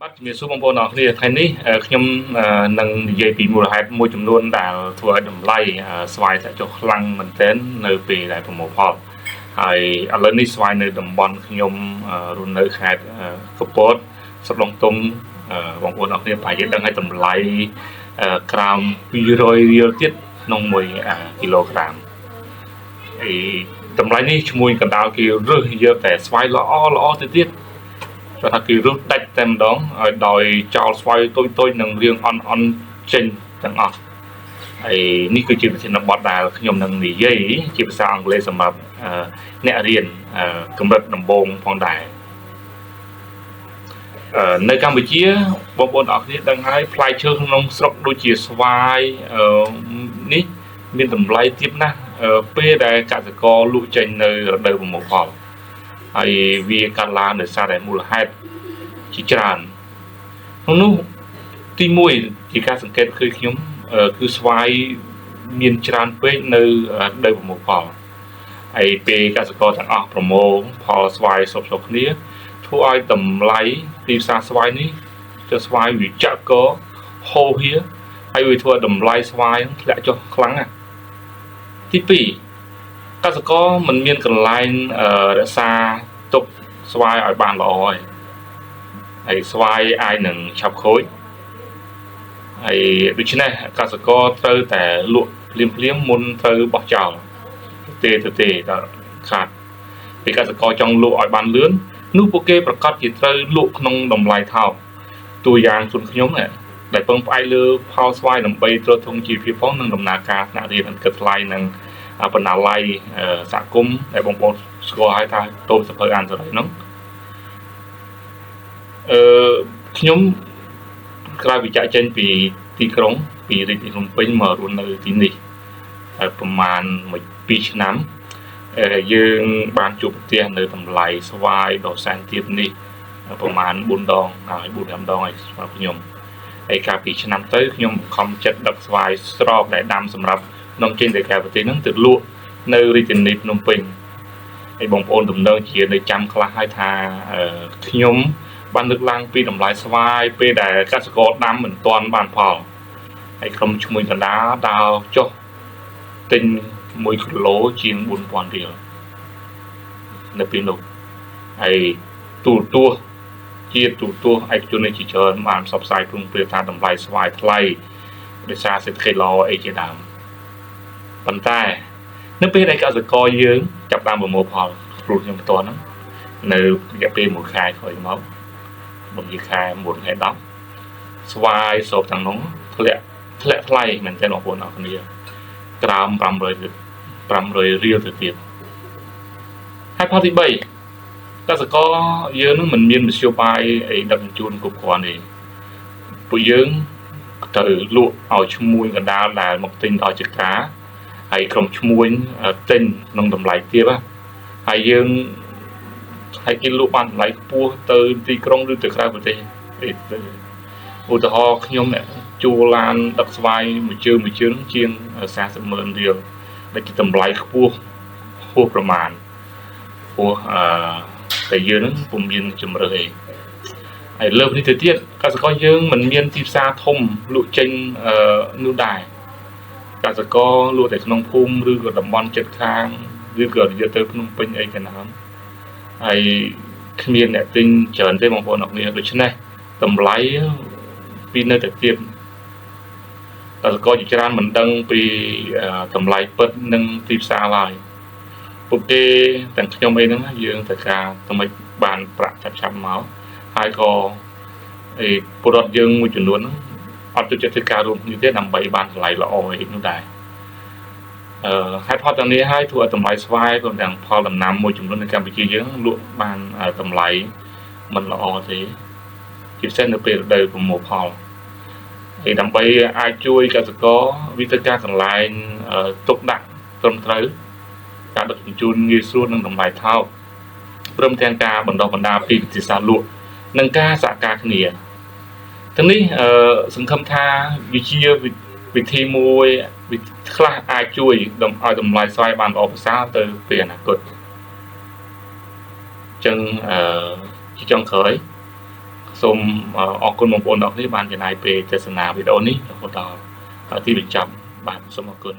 បាទជំរាបសួរបងប្អូនអរគ្នាថ្ងៃនេះខ្ញុំនឹងនិយាយពីមូលហេតុមួយចំនួនដែលធ្វើឲ្យតម្លៃស្វាយធ្លាក់ចុះខ្លាំងមែនទែននៅពេលដែលប្រមូលផលហើយឥឡូវនេះស្វាយនៅតំបន់ខ្ញុំរស់នៅខេត្តកពតស្រុកដងទុំបងប្អូនអរគ្នាប្រហែលជាដឹងហើយតម្លៃក្រោម200រៀលទៀតក្នុង1គីឡូក្រាមហើយតម្លៃនេះឈ្មោះកណ្ដាលគេរើសយកតែស្វាយល្អទៅទៀតគាត់ថាគេរត់ដាច់តែម្ដងឲ្យដោយចោលស្វាយតូចៗនឹងរៀងអន់ចេញទាំងអស់ហើយនេះគឺជាវិធានបទដែលខ្ញុំនឹងនិយាយជាភាសាអង់គ្លេសសម្រាប់អ្នករៀនកម្រិតដំបូងផងដែរនៅកម្ពុជាបងប្អូនអរគ្នាដឹងហើយផ្លែឈើក្នុងស្រុកដូចជាស្វាយនេះមានតម្លៃទាបណាស់ពេលដែលកសិករលក់ចេញនៅរដូវប្រមូលផលហើយវាកាត់ឡើងដោយសារតែមូលហេតុជាច្រើនក្នុងនោះទី1ជាការសង្កេតឃើញខ្ញុំគឺស្វាយមានច្រើនពេកនៅរដូវប្រមូលផលហើយពេលកសិករទាំងអស់ប្រមូលផលស្វាយសពគ្នាធ្វើឲ្យតម្លៃទីផ្សារស្វាយនេះទៅស្វាយវាចាក់កហូរហៀហើយវាធ្វើឲ្យតម្លៃស្វាយធ្លាក់ចុះខ្លាំងណាស់ទី2កសិករមិនមានកន្លែងរក្សាទុកស្វាយឲ្យបានល្អហើយស្វាយអាចនឹងឆាប់ខូចហើយដូច្នេះកសិករត្រូវតែលក់ភ្លាមមុនត្រូវបោះចោលទេដល់ខាតពេលកសិករចង់លក់ឲ្យបានលឿននោះពួកគេប្រកាសជាត្រូវលក់ក្នុងតម្លៃថោកតួយ៉ាងជូនខ្ញុំដែលពឹងផ្អែកលើផលស្វាយដើម្បីទ្រទ្រង់ជីវភាពផងនិងដំណើរការថ្នាក់រៀនគិតថ្លៃនិងបណ្ណាល័យសហគមន៍ដែលបងប្អូនស្គាល់ហើយថាតូបសភៅអានសេរីនោះខ្ញុំក្រោយពីចាក់ចេញពីទីក្រុងពីរាជធានីភ្នំពេញមករស់នៅទីនេះប្រហែល2ឆ្នាំយើងបានជួបប្រទះនៅតម្លៃស្វាយដ៏សែនទាបនេះប្រហែល4ដងហើយ4-5ដងហើយសម្រាប់ខ្ញុំហើយកាលពីឆ្នាំទៅខ្ញុំខំចិត្តដឹកស្វាយស្រោបដែលដាំសម្រាប់នាំចេញទៅក្រៅប្រទេសហ្នឹងទៅលក់នៅរាជធានីភ្នំពេញហើយបងប្អូនទំនងជានៅចាំខ្លះហើយថាខ្ញុំបានលើកឡើងពីតម្លៃស្វាយពេលដែលកសិករដាំមិនទាន់បានផលហើយក្រុមឈ្មួញកណ្ដាលដើរចុះទិញ1គីឡូជាង 4,000 រៀលនៅពេលនោះហើយទូរទស្សន៍ឯកជននេះជាច្រើនបានផ្សព្វផ្សាយព្រមព្រៀងថាតម្លៃស្វាយថ្លៃដោយសារសេដ្ឋកិច្ចល្អអីជាដើមប៉ុន្តែនៅពេលដែលកសិករយើងចាប់បានប្រមូលផលព្រោះខ្ញុំផ្ទាល់ហ្នឹងនៅរយៈពេល1ខែក្រោយមក1ខែ9ខែ10ស្វាយសពទាំងនោះធ្លាក់ថ្លៃមែនទេបងប្អូនអរគ្នាក្រោម500រៀលទៅទៀតហើយផលទី3កសិករយើងនឹងមិនមានមធ្យោបាយអីដឹកជញ្ជូនគ្រប់គ្រាន់ទេពួកយើងត្រូវលក់ឲ្យឈ្មួញកណ្ដាលដែលមកទិញដល់ចក្រាហើយក្រុមឈ្មួញទិញក្នុងតម្លៃទាបហើយយើងហើយគេលក់បានតម្លៃខ្ពស់ទៅទីក្រុងឬទៅក្រៅប្រទេសឧទាហរណ៍ខ្ញុំជួលឡានដឹកស្វាយមួយជើងជាង 40,000 រៀលដែលជាតម្លៃខ្ពស់ហួសប្រមាណព្រោះតែយើងនឹងពុំមានជំរឿអីហើយលើនេះទៅទៀតកសិករយើងមិនមានទីផ្សារធំលក់ចេញនោះដែរកសិករលក់តែក្នុងភូមិឬក៏តំបន់ជិតខាងឬក៏យកទៅភ្នំពេញអីក៏ណាហើយគ្មានអ្នកទិញច្រើនទេបងប្អូនអរគ្នាដូច្នេះតម្លៃពីនៅតែទាបកសិករជាច្រើនមិនដឹងពីតម្លៃពិតនិងទីផ្សារឡើយពួកគេទាំងខ្ញុំអីហ្នឹងយើងត្រូវការតែបានប្រាក់ឆាប់មកហើយក៏ពលរដ្ឋយើងមួយចំនួនហ្នឹងអត់ចូលចិត្តធ្វើការរួមគ្នាទេដើម្បីបានតម្លៃល្អអីនោះដែរហេតុផលទាំងនេះហើយធ្វើឲ្យតម្លៃស្វាយព្រមទាំងផលដំណាំមួយចំនួននៅកម្ពុជាយើងលក់បានតម្លៃមិនល្អទេជាពិសេសនៅពេលរដូវប្រមូលផលហើយដើម្បីអាចជួយកសិករវិធីការកន្លែងទុកដាក់ត្រឹមត្រូវការដឹកជញ្ជូនងាយស្រួលនិងតម្លៃថោកព្រមទាំងការបណ្ដុះបណ្ដាលពីវិធីសាស្ត្រលក់និងការសហការគ្នាទាំងនេះសង្ឃឹមថាវិជាវិធីមួយខ្លះអាចជួយឲ្យតម្លៃស្វាយបានល្អប្រសើរទៅពេលអនាគតចឹងជាចុងក្រោយ សូមអរគុណបងប្អូនទាំងអស់គ្នាបានចំណាយពេលទស្សនាវីដេអូនេះរហូតដល់ទីបញ្ចប់បាទសូមអរគុណ